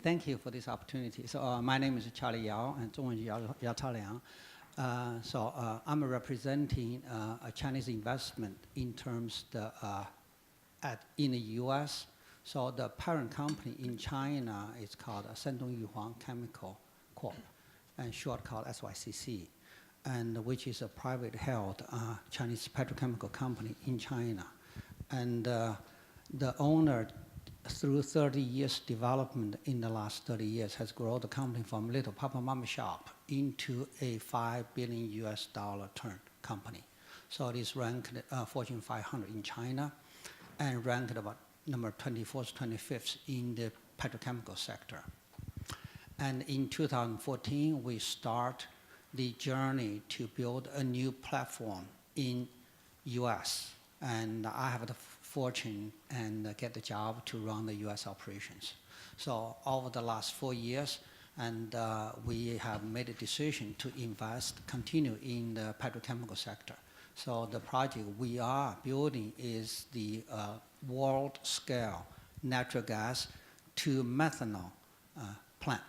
Thank you for this opportunity. So my name is Charlie Yao, and 中文叫姚超良. I'm representing a Chinese investment in terms in the U.S. So the parent company in China is called Shandong Yuhuang Chemical Corp, and short called SYCC, and which is a private held Chinese petrochemical company in China. And the owner, through 30 years development in the last 30 years, has grown the company from little papa mama shop into a $5 billion turn company. So it is ranked Fortune 500 in China and ranked about number 24th, 25th in the petrochemical sector. And in 2014, we start the journey to build a new platform in US. And I have the fortune and get the job to run the US operations. So over the last 4 years, and we have made a decision to continue in the petrochemical sector. So the project we are building is the world-scale natural gas to methanol plant.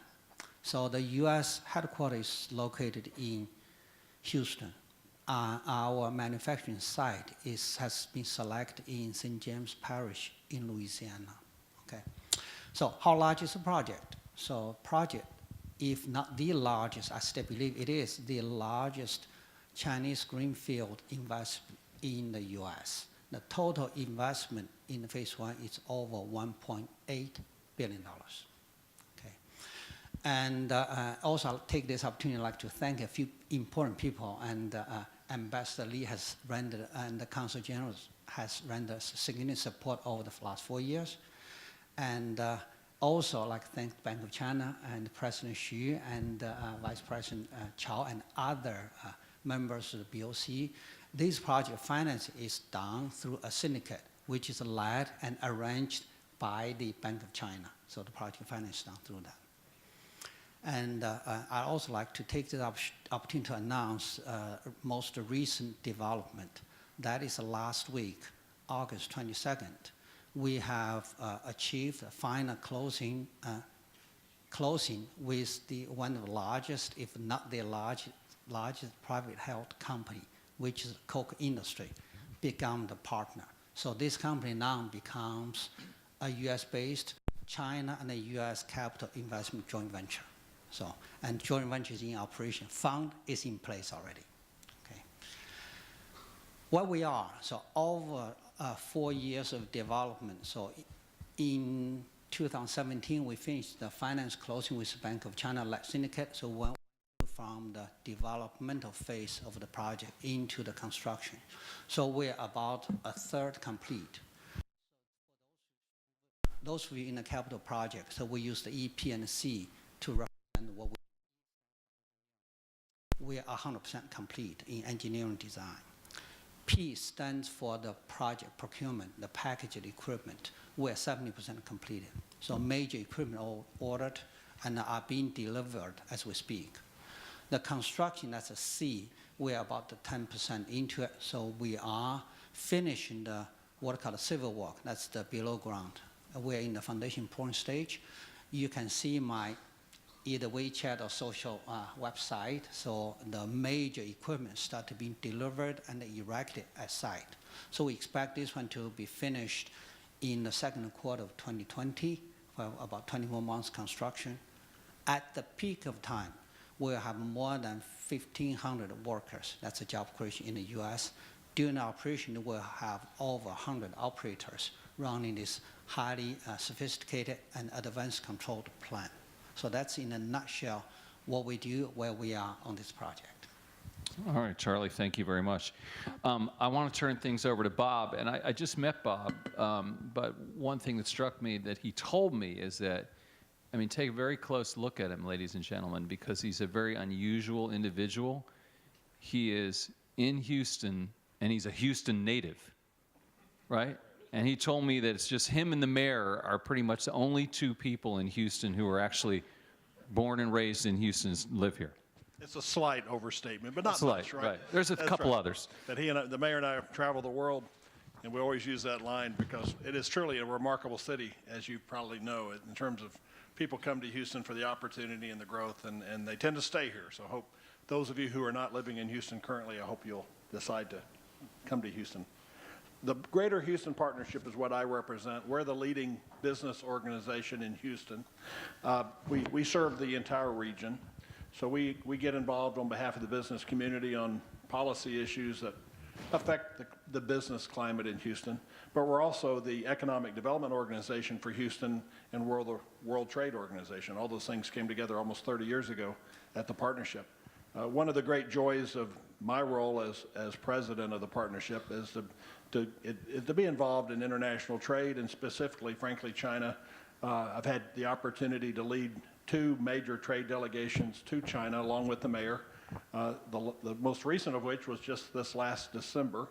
So the US headquarters is located in Houston. Our manufacturing site has been selected in St. James Parish in Louisiana. Okay. So how large is the project? So project, if not the largest, I still believe it is the largest Chinese greenfield investment in the US. The total investment in phase 1 is over $1.8 billion. Okay. And also I'll take this opportunity to thank a few important people, and Ambassador Lee has rendered, and the Consul General has rendered significant support over the last 4 years. And also like thank Bank of China and President Xu and Vice President Chao and other members of the BOC. This project finance is done through a syndicate, which is led and arranged by the Bank of China. So the project finance is done through that. And I'd also like to take this opportunity to announce most recent development. That is last week, August 22nd. We have achieved a final closing with one of the largest, if not the largest private held company, which is Coke Industry, become the partner. So this company now becomes a US-based China and a US capital investment joint venture. So, and joint venture is in operation. Fund is in place already. Okay. What we are, so over 4 years of development. So in 2017, we finished the finance closing with Bank of China-led syndicate. So we went from the developmental phase of the project into the construction. So we're about a third complete. Those of you in the capital project, so we use the EP and C to represent what we are 100% complete in engineering design. P stands for the project procurement, the packaged equipment. We're 70% completed. So major equipment all ordered and are being delivered as we speak. The construction, that's a C, we're about 10% into it. So we are finishing the what called civil work, that's the below ground. We're in the foundation pouring stage. You can see my either WeChat or social website. So the major equipment started being delivered and erected at site. So we expect this one to be finished in the second quarter of 2020 for about 24 months construction. At the peak of time, we'll have more than 1,500 workers. That's a job creation in the US. During the operation, we'll have over 100 operators running this highly sophisticated and advanced controlled plant. So that's in a nutshell what we do, where we are on this project. All right, Charlie, thank you very much. I want to turn things over to Bob, and I just met Bob, but one thing that struck me that he told me is that, I mean, take a very close look at him, ladies and gentlemen, because he's a very unusual individual. He is in Houston, and he's a Houston native, right? And he told me that it's just him and the mayor are pretty much the only two people in Houston who are actually born and raised in Houston, live here. It's a slight overstatement, but not slight, much, right? Right. There's a couple others. But the mayor and I have traveled the world And we always use that line because it is truly a remarkable city, as you probably know, in terms of people come to Houston for the opportunity and the growth, and they tend to stay here. So I hope those of you who are not living in Houston currently, I hope you'll decide to come to Houston. The Greater Houston Partnership is what I represent. We're the leading business organization in Houston. We serve the entire region. So we get involved on behalf of the business community on policy issues that affect the business climate in Houston. But we're also the economic development organization for Houston and World Trade Organization. All those things came together almost 30 years ago at the partnership. One of the great joys of my role as president of the partnership is to be involved in international trade, and specifically, frankly, China. I've had the opportunity to lead 2 major trade delegations to China along with the mayor, the most recent of which was just this last December,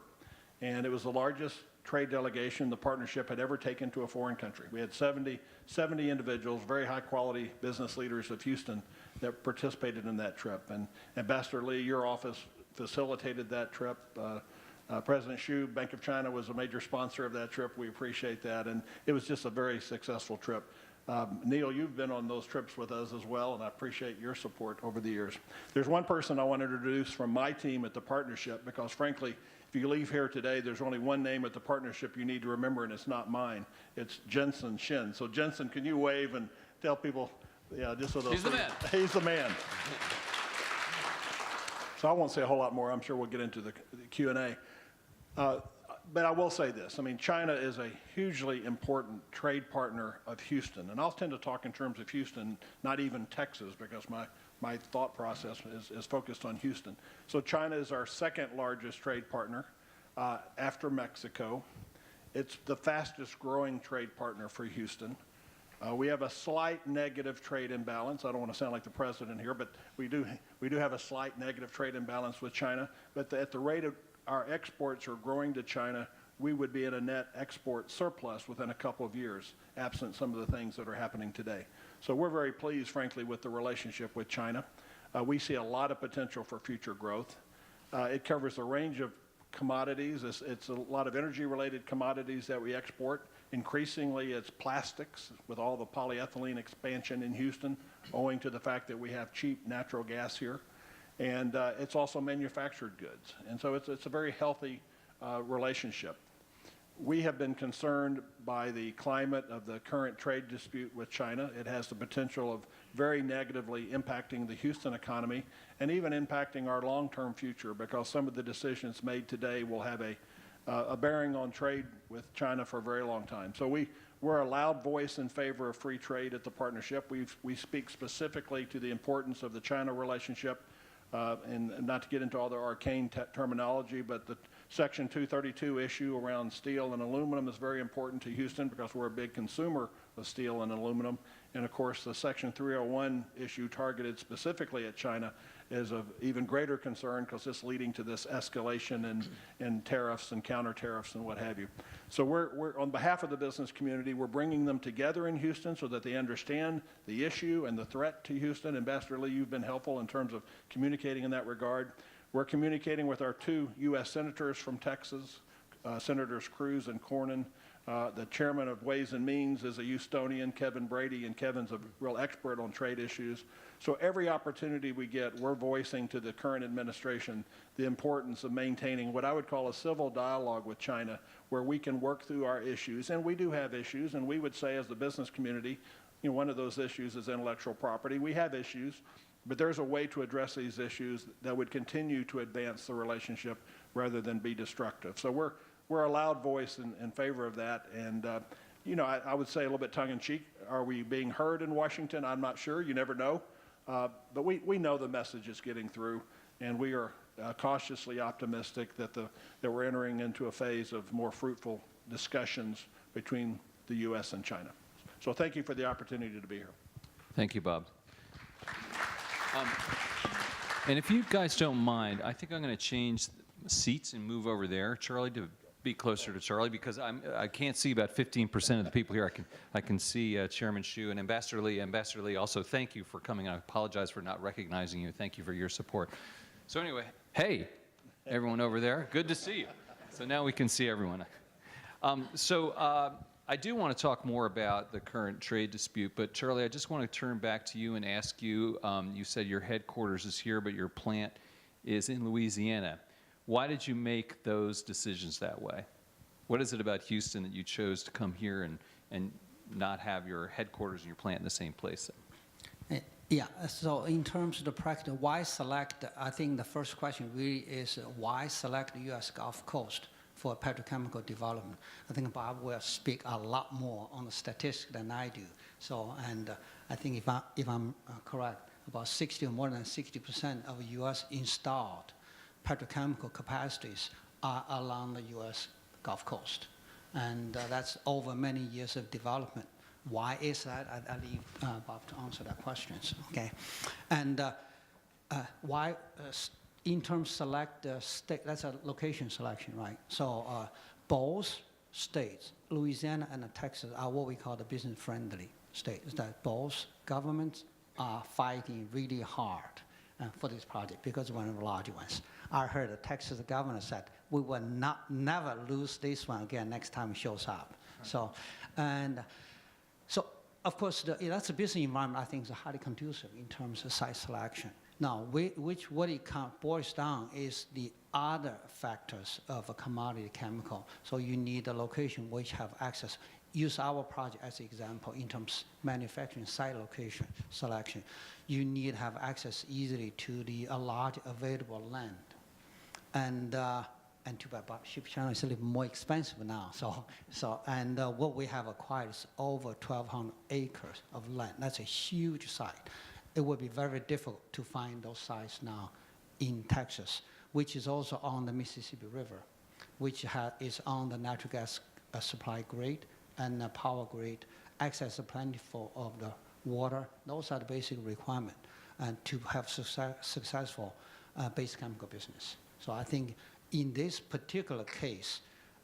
and it was the largest trade delegation the partnership had ever taken to a foreign country. We had 70 individuals, very high quality business leaders of Houston that participated in that trip. And Ambassador Lee, your office facilitated that trip. President Xu, Bank of China, was a major sponsor of that trip. We appreciate that. And it was just a very successful trip. Neil, you've been on those trips with us as well, and I appreciate your support over the years. There's one person I want to introduce from my team at the partnership, because frankly, if you leave here today, there's only one name at the partnership you need to remember, and it's not mine. It's Jensen Shin. So Jensen, can you wave and tell people, yeah, just so they'll He's the man. He's the man. So I won't say a whole lot more. I'm sure we'll get into the Q&A. But I will say this. I mean, China is a hugely important trade partner of Houston. And I'll tend to talk in terms of Houston, not even Texas, because my thought process is focused on Houston. So China is our second largest trade partner after Mexico. It's the fastest growing trade partner for Houston. We have a slight negative trade imbalance. I don't want to sound like the president here, but we do have a slight negative trade imbalance with China. But at the rate of our exports are growing to China, we would be in a net export surplus within a couple of years, absent some of the things that are happening today. So we're very pleased, frankly, with the relationship with China. We see a lot of potential for future growth. It covers a range of commodities. It's a lot of energy-related commodities that we export. Increasingly, it's plastics, with all the polyethylene expansion in Houston, owing to the fact that we have cheap natural gas here. And it's also manufactured goods. And so it's a very healthy relationship. We have been concerned by the climate of the current trade dispute with China. It has the potential of very negatively impacting the Houston economy and even impacting our long-term future, because some of the decisions made today will have a bearing on trade with China for a very long time. So we're a loud voice in favor of free trade at the partnership. We speak specifically to the importance of the China relationship. And not to get into all the arcane terminology, but the Section 232 issue around steel and aluminum is very important to Houston, because we're a big consumer of steel and aluminum. And of course, the Section 301 issue targeted specifically at China is of even greater concern, because it's leading to this escalation in tariffs and counter tariffs and what have you. So we're on behalf of the business community, we're bringing them together in Houston so that they understand the issue and the threat to Houston. Ambassador Lee, you've been helpful in terms of communicating in that regard. We're communicating with our 2 U.S. senators from Texas, Senators Cruz and Cornyn. The chairman of Ways and Means is a Houstonian, Kevin Brady, and Kevin's a real expert on trade issues. So every opportunity we get, we're voicing to the current administration the importance of maintaining what I would call a civil dialogue with China, where we can work through our issues. And we do have issues, and we would say as the business community, one of those issues is intellectual property. We have issues, but there's a way to address these issues that would continue to advance the relationship rather than be destructive. So we're a loud voice in favor of that. And, I would say a little bit tongue-in-cheek, are we being heard in Washington? I'm not sure. You never know. But we know the message is getting through, and we are cautiously optimistic that we're entering into a phase of more fruitful discussions between the U.S. and China. So thank you for the opportunity to be here. Thank you, Bob. And if you guys don't mind, I think I'm going to change seats and move over there, Charlie, to be closer to Charlie, because I can't see about 15% of the people here. I can see Chairman Xu and Ambassador Lee. Ambassador Lee, also thank you for coming. I apologize for not recognizing you. Thank you for your support. So anyway, hey, everyone over there, good to see you. So now we can see everyone. I do want to talk more about the current trade dispute, but Charlie, I just want to turn back to you and ask you, you said your headquarters is here, but your plant is in Louisiana. Why did you make those decisions that way? What is it about Houston that you chose to come here and not have your headquarters and your plant in the same place? Yeah, so in terms of the practice, why select, I think the first question really is why select the U.S. Gulf Coast for petrochemical development? I think Bob will speak a lot more on the statistics than I do. So, and I think if I'm correct, about 60 or more than 60% of U.S. installed petrochemical capacities are along the U.S. Gulf Coast. And that's over many years of development. Why is that? I leave Bob to answer that question. Okay, and why in terms select the state? That's a location selection, right? So both states, Louisiana and Texas, are what we call the business-friendly states. That both governments are fighting really hard for this project because it's one of the large ones. I heard the Texas governor said we will never lose this one again next time it shows up. Right. So, and. So, of course, that's a business environment I think is highly conducive in terms of site selection. Now, what it boils down is the other factors of a commodity chemical. So you need a location which have access. Use our project as an example in terms of manufacturing site location selection. You need to have access easily to the large available land. And too bad, ship channel is a little more expensive now. And what we have acquired is over 1,200 acres of land. That's a huge site. It would be very difficult to find those sites now in Texas, which is also on the Mississippi River, which is on the natural gas supply grid and the power grid, access to plentiful of the water. Those are the basic requirements to have successful base chemical business. So I think in this particular case,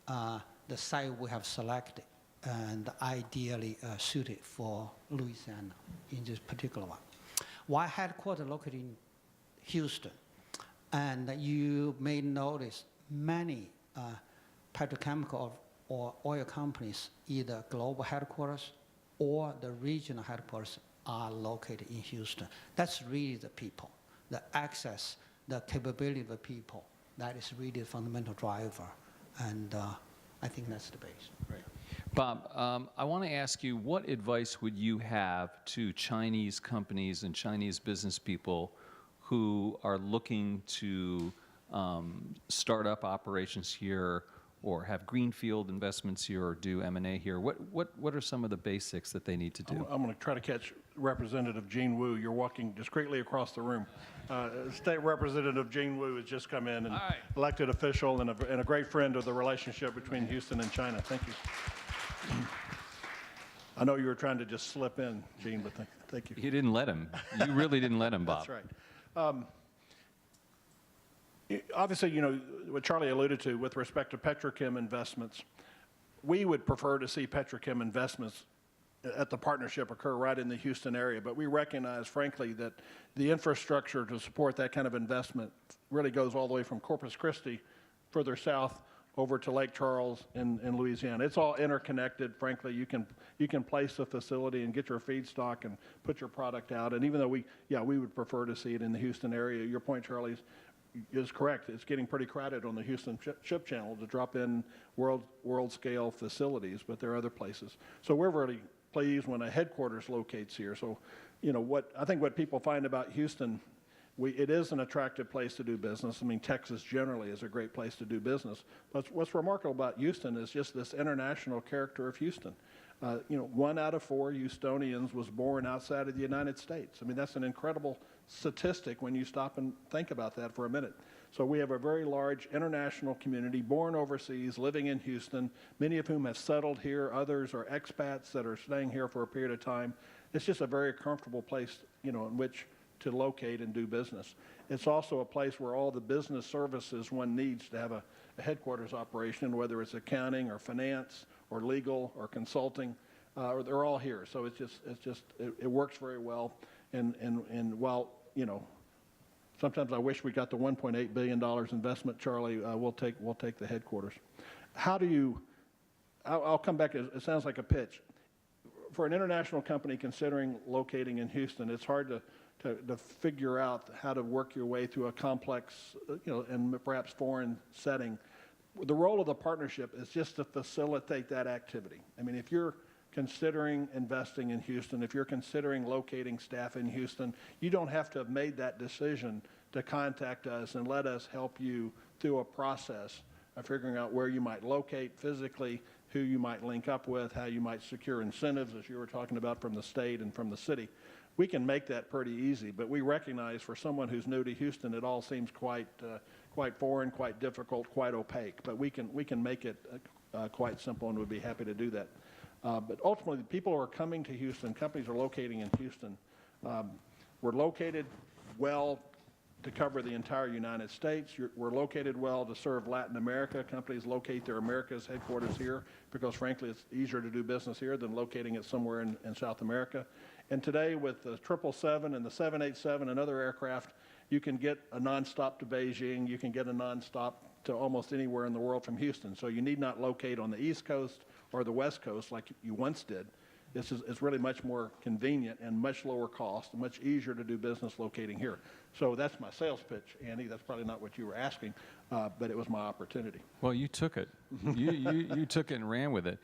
the site we have selected and ideally suited for Louisiana in this particular one. Why headquarters located in Houston? And you may notice many petrochemical or oil companies, either global headquarters or the regional headquarters are located in Houston. That's really the people, the access, the capability of the people. That is really the fundamental driver, and I think that's the base. Right. Bob, I want to ask you, what advice would you have to Chinese companies and Chinese business people who are looking to start up operations here or have greenfield investments here or do M&A here? What are some of the basics that they need to do? I'm going to try to catch Representative Gene Wu. You're walking discreetly across the room. State Representative Gene Wu has just come in, and right. Elected official and a great friend of the relationship between Houston and China. Thank you. I know you were trying to just slip in, Gene, but thank you. You didn't let him. You really didn't let him, Bob. That's right. Obviously, you know, what Charlie alluded to with respect to petrochem investments, we would prefer to see petrochem investments at the partnership occur right in the Houston area, but we recognize, frankly, that the infrastructure to support that kind of investment really goes all the way from Corpus Christi further south over to Lake Charles in Louisiana. It's all interconnected. Frankly, you can place a facility and get your feedstock and put your product out. And even though we would prefer to see it in the Houston area, your point, Charlie, is correct. It's getting pretty crowded on the Houston ship channel to drop in world scale facilities, but there are other places. So we're really pleased when a headquarters locates here. So, you know, I think what people find about Houston, it is an attractive place to do business. I mean, Texas generally is a great place to do business. But what's remarkable about Houston is just this international character of Houston. You know, 1 out of 4 Houstonians was born outside of the United States. I mean, that's an incredible statistic when you stop and think about that for a minute. So we have a very large international community born overseas, living in Houston, many of whom have settled here. Others are expats that are staying here for a period of time. It's just a very comfortable place, you know, in which to locate and do business. It's also a place where all the business services one needs to have a headquarters operation, whether it's accounting or finance or legal or consulting, they're all here. So it works very well. And while, you know, sometimes I wish we got the $1.8 billion investment, Charlie, we'll take the headquarters. How do you I'll come back. It sounds like a pitch. For an international company considering locating in Houston, it's hard to figure out how to work your way through a complex, and perhaps foreign setting. The role of the partnership is just to facilitate that activity. I mean, if you're considering investing in Houston, if you're considering locating staff in Houston, you don't have to have made that decision to contact us and let us help you through a process of figuring out where you might locate physically, who you might link up with, how you might secure incentives, as you were talking about, from the state and from the city. We can make that pretty easy, but we recognize for someone who's new to Houston, it all seems quite foreign, quite difficult, quite opaque. But we can make it quite simple, and we'd be happy to do that. But ultimately, people are coming to Houston. Companies are locating in Houston. We're located well to cover the entire United States. We're located well to serve Latin America. Companies locate their Americas headquarters here because, frankly, it's easier to do business here than locating it somewhere in South America. And today, with the 777 and the 787 and other aircraft, you can get a nonstop to Beijing. You can get a nonstop to almost anywhere in the world from Houston. So you need not locate on the East Coast or the West Coast like you once did. It's really much more convenient and much lower cost and much easier to do business locating here. So that's my sales pitch, Andy. That's probably not what you were asking, but it was my opportunity. Well, you took it. You took it and ran with it.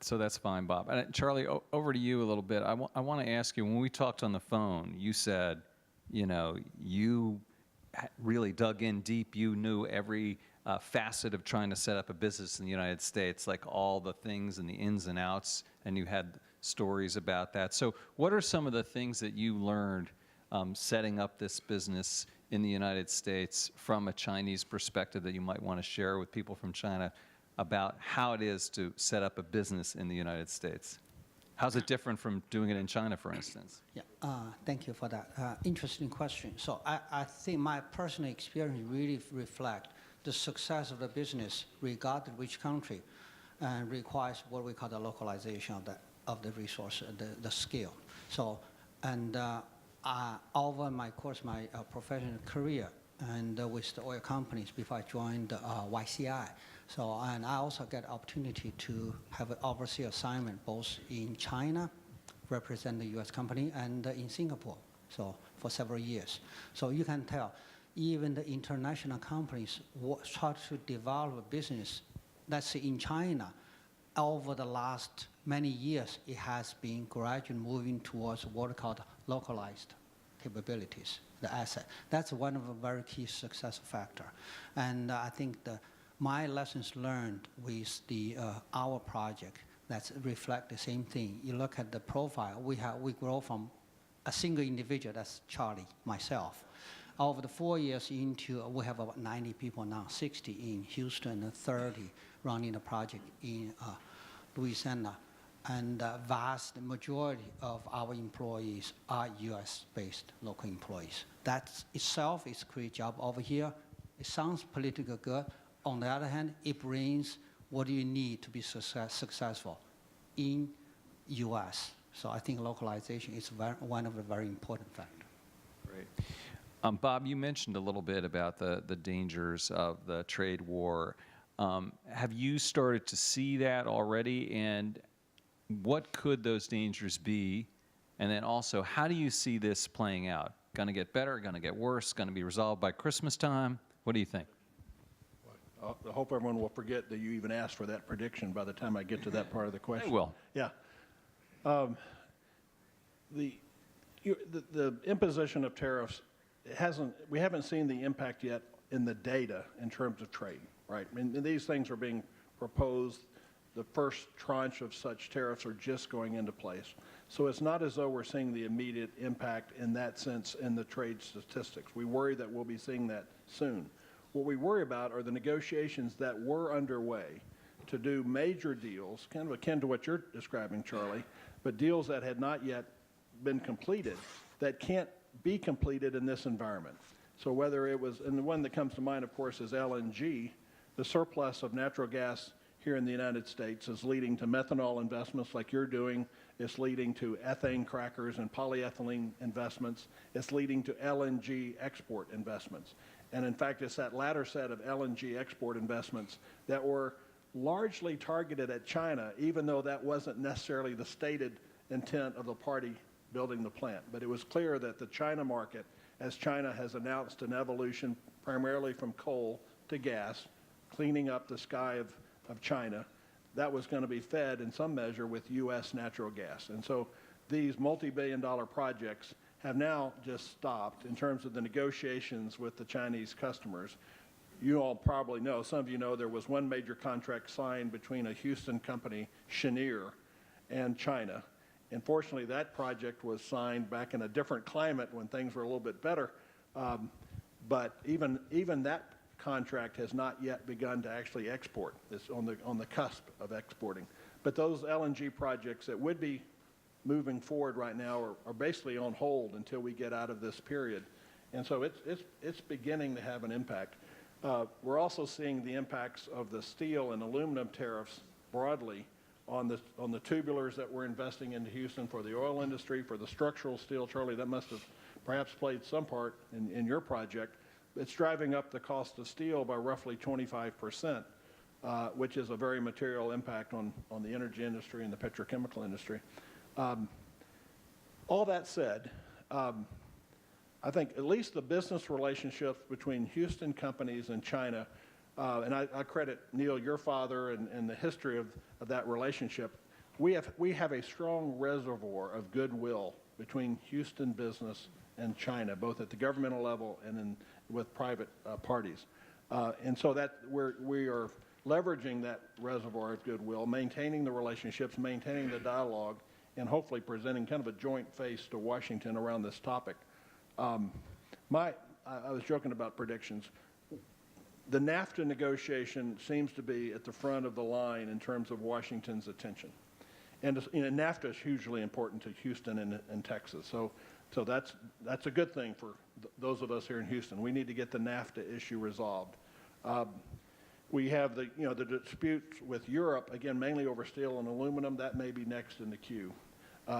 So that's fine, Bob. And Charlie, over to you a little bit. I want to ask you, when we talked on the phone, you said, you really dug in deep. You knew every facet of trying to set up a business in the United States, like all the things and the ins and outs, and you had stories about that. So what are some of the things that you learned setting up this business in the United States from a Chinese perspective that you might want to share with people from China about how it is to set up a business in the United States? How's it different from doing it in China, for instance? Yeah, thank you for that. Interesting question. So I think my personal experience really reflects the success of the business, regardless of which country, requires what we call the localization of the resource, the scale. So, and over my professional career, and with the oil companies before I joined YCI. So, and I also get opportunity to have an overseas assignment both in China, represent the U.S. company, and in Singapore, so for several years. So you can tell, even the international companies try to develop a business, let's say in China, over the last many years, it has been gradually moving towards what we call localized capabilities, the asset. That's one of the very key success factor. And I think my lessons learned with our project that reflect the same thing. You look at the profile, we grow from a single individual, that's Charlie, myself. Over the 4 years we have about 90 people now, 60 in Houston and 30 running the project in Louisiana. And the vast majority of our employees are US-based local employees. That itself is a great job over here. It sounds politically good. On the other hand, it brings what you need to be successful in US. So I think localization is one of the very important factors. Great. Bob, you mentioned a little bit about the dangers of the trade war. Have you started to see that already? And what could those dangers be? And then also, how do you see this playing out? Going to get better? Going to get worse? Going to be resolved by Christmas time? What do you think? I hope everyone will forget that you even asked for that prediction by the time I get to that part of the question. I will. Yeah. The imposition of tariffs, we haven't seen the impact yet in the data in terms of trade, right? And these things are being proposed. The first tranche of such tariffs are just going into place. So it's not as though we're seeing the immediate impact in that sense in the trade statistics. We worry that we'll be seeing that soon. What we worry about are the negotiations that were underway to do major deals, kind of akin to what you're describing, Charlie, but deals that had not yet been completed that can't be completed in this environment. So whether it was, and the one that comes to mind, of course, is LNG, the surplus of natural gas here in the United States is leading to methanol investments like you're doing. It's leading to ethane crackers and polyethylene investments. It's leading to LNG export investments. And in fact, it's that latter set of LNG export investments that were largely targeted at China, even though that wasn't necessarily the stated intent of the party building the plant. But it was clear that the China market, as China has announced an evolution primarily from coal to gas, cleaning up the sky of China, that was going to be fed in some measure with U.S. natural gas. And so these multi-billion-dollar projects have now just stopped in terms of the negotiations with the Chinese customers. You all probably know, some of you know, there was one major contract signed between a Houston company, Cheniere, and China. Unfortunately, that project was signed back in a different climate when things were a little bit better. But even that contract has not yet begun to actually export. It's on the cusp of exporting. But those LNG projects that would be moving forward right now are basically on hold until we get out of this period. And so it's beginning to have an impact. We're also seeing the impacts of the steel and aluminum tariffs broadly on the tubulars that we're investing into Houston for the oil industry, for the structural steel. Charlie, that must have perhaps played some part in your project. It's driving up the cost of steel by roughly 25%, which is a very material impact on the energy industry and the petrochemical industry. All that said, I think at least the business relationships between Houston companies and China, and I credit Neil, your father, and the history of that relationship. We have a strong reservoir of goodwill between Houston business and China, both at the governmental level and with private parties. And so that we are leveraging that reservoir of goodwill, maintaining the relationships, maintaining the dialogue, and hopefully presenting kind of a joint face to Washington around this topic. I was joking about predictions. The Nafta negotiation seems to be at the front of the line in terms of Washington's attention. And NAFTA is hugely important to Houston and Texas. So that's a good thing for those of us here in Houston. We need to get the NAFTA issue resolved. We have the disputes with Europe, again, mainly over steel and aluminum. That may be next in the queue.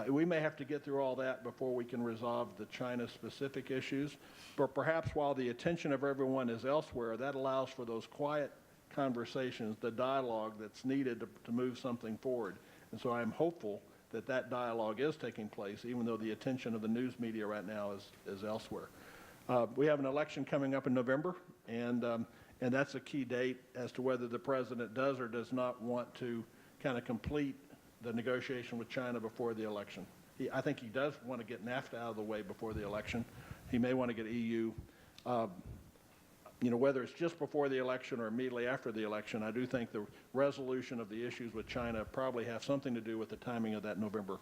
We may have to get through all that before we can resolve the China-specific issues. But perhaps while the attention of everyone is elsewhere, that allows for those quiet conversations, the dialogue that's needed to move something forward. And so I'm hopeful that that dialogue is taking place, even though the attention of the news media right now is elsewhere. We have an election coming up in November, and that's a key date as to whether the president does or does not want to kind of complete the negotiation with China before the election. I think he does want to get NAFTA out of the way before the election. He may want to get EU. Whether it's just before the election or immediately after the election, I do think the resolution of the issues with China probably have something to do with the timing of that November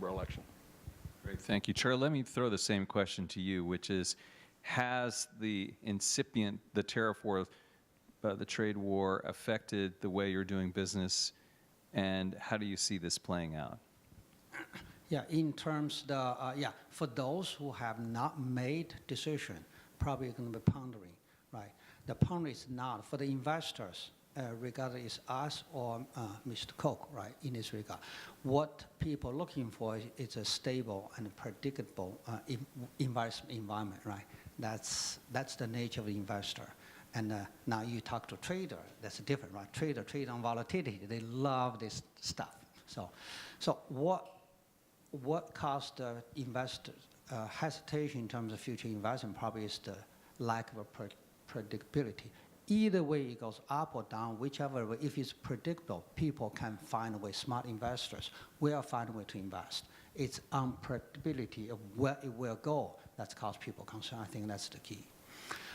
election. Great, thank you. Charlie, let me throw the same question to you, which is, has the tariff war, the trade war, affected the way you're doing business, and how do you see this playing out? Yeah, in terms of for those who have not made decision, probably going to be pondering, right? The pondering is not for the investors, regardless us or Mr. Koch, right? In this regard, what people are looking for is a stable and predictable environment, right? That's the nature of the investor. And now you talk to trader, that's different, right? Trader trade on volatility. They love this stuff. So what caused the investors hesitation in terms of future investment probably is the lack of predictability. Either way it goes up or down, whichever way, if it's predictable, people can find a way, smart investors will find a way to invest. It's unpredictability of where it will go that's caused people concern. I think that's the key.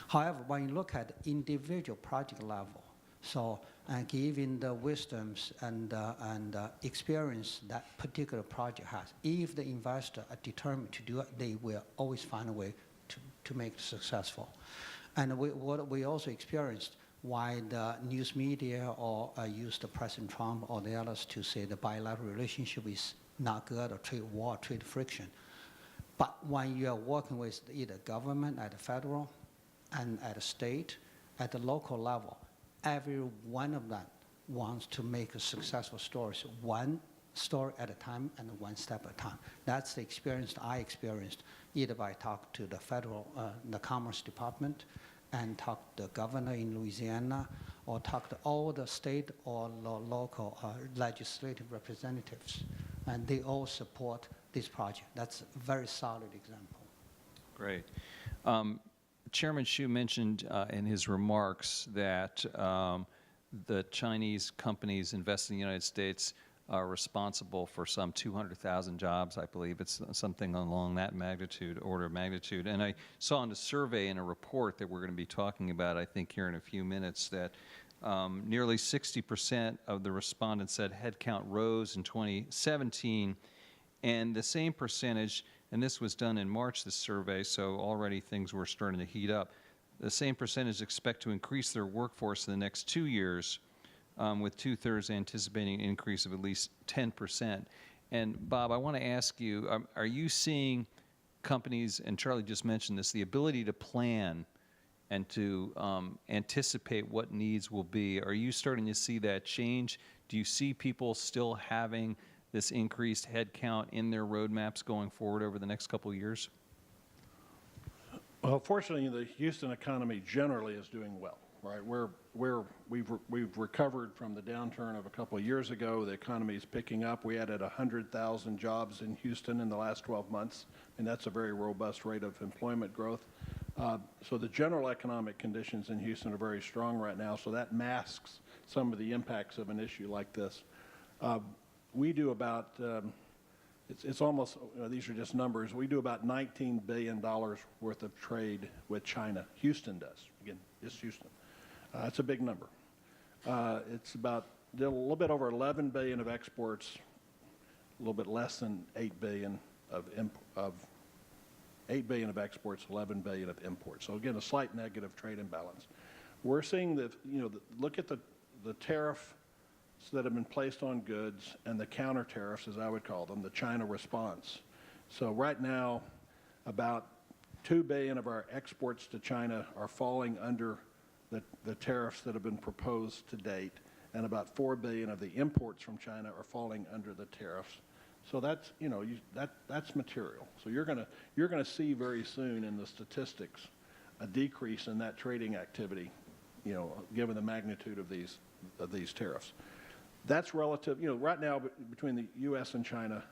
However, when you look at individual project level, so given the wisdoms and experience that particular project has, if the investor are determined to do it, they will always find a way to make it successful. And what we also experienced, why the news media or use the President Trump or the others to say the bilateral relationship is not good or trade war, trade friction. But when you are working with either government at the federal and at a state, at the local level, every one of them wants to make a successful story, so one story at a time and one step at a time. That's the experience I experienced, either by talking to the federal, the Commerce Department, and talk to the governor in Louisiana, or talk to all the state or local legislative representatives, and they all support this project. That's a very solid example. Great. Chairman Xu mentioned in his remarks that the Chinese companies investing in the United States are responsible for some 200,000 jobs, I believe. It's something along that magnitude, order of magnitude. And I saw in a survey in a report that we're going to be talking about, I think, here in a few minutes, that nearly 60% of the respondents said headcount rose in 2017, and the same percentage, and this was done in March, this survey, so already things were starting to heat up, the same percentage expect to increase their workforce in the next 2 years, with 2/3 anticipating an increase of at least 10%. And Bob, I want to ask you, are you seeing companies, and Charlie just mentioned this, the ability to plan and to anticipate what needs will be, are you starting to see that change? Do you see people still having this increased headcount in their roadmaps going forward over the next couple of years? Well, fortunately, the Houston economy generally is doing well, right? We've recovered from the downturn of a couple of years ago. The economy is picking up. We added 100,000 jobs in Houston in the last 12 months, and that's a very robust rate of employment growth. So the general economic conditions in Houston are very strong right now, so that masks some of the impacts of an issue like this. We do about, it's almost, these are just numbers, we do about $19 billion worth of trade with China. Houston does. Again, just Houston. It's a big number. It's about a little bit over 11 billion of exports, a little bit less than 8 billion of 8 billion of exports, 11 billion of imports. So again, a slight negative trade imbalance. We're seeing that, look at the tariffs that have been placed on goods and the counter tariffs, as I would call them, the China response. So right now, about 2 billion of our exports to China are falling under the tariffs that have been proposed to date, and about 4 billion of the imports from China are falling under the tariffs. So that's, that's material. So you're going to see very soon in the statistics a decrease in that trading activity, given the magnitude of these tariffs. That's relative, right now between the U.S. and China,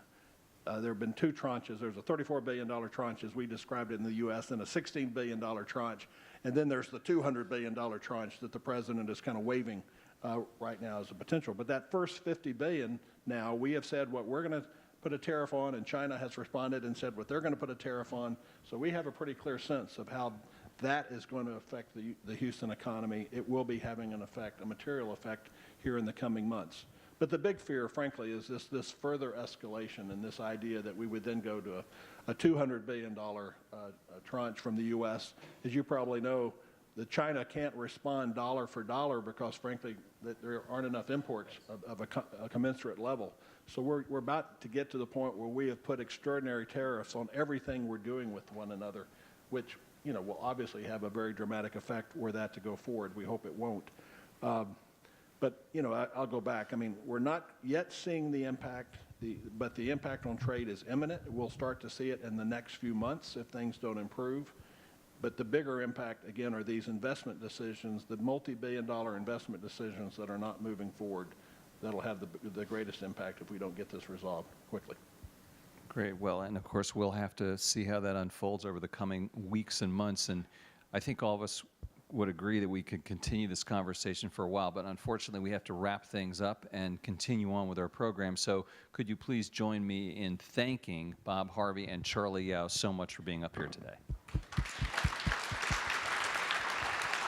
there have been two tranches. There's a $34 billion tranche, as we described it in the U.S., and a $16 billion tranche. And then there's the $200 billion tranche that the president is kind of waving right now as a potential. But that first $50 billion now, we have said what we're going to put a tariff on, and China has responded and said what they're going to put a tariff on. So we have a pretty clear sense of how that is going to affect the Houston economy. It will be having an effect, a material effect, here in the coming months. But the big fear, frankly, is this further escalation and this idea that we would then go to a $200 billion tranche from the U.S. As you probably know, China can't respond dollar for dollar because, frankly, there aren't enough imports of a commensurate level. So we're about to get to the point where we have put extraordinary tariffs on everything we're doing with one another, which will obviously have a very dramatic effect were that to go forward. We hope it won't. But I'll go back. I mean, we're not yet seeing the impact, but the impact on trade is imminent. We'll start to see it in the next few months if things don't improve. But the bigger impact, again, are these investment decisions, the multi-billion-dollar investment decisions that are not moving forward. That'll have the greatest impact if we don't get this resolved quickly. Great. Well, and of course, we'll have to see how that unfolds over the coming weeks and months. And I think all of us would agree that we could continue this conversation for a while, but unfortunately we have to wrap things up and continue on with our program. So could you please join me in thanking Bob Harvey and Charlie Yao so much for being up here today.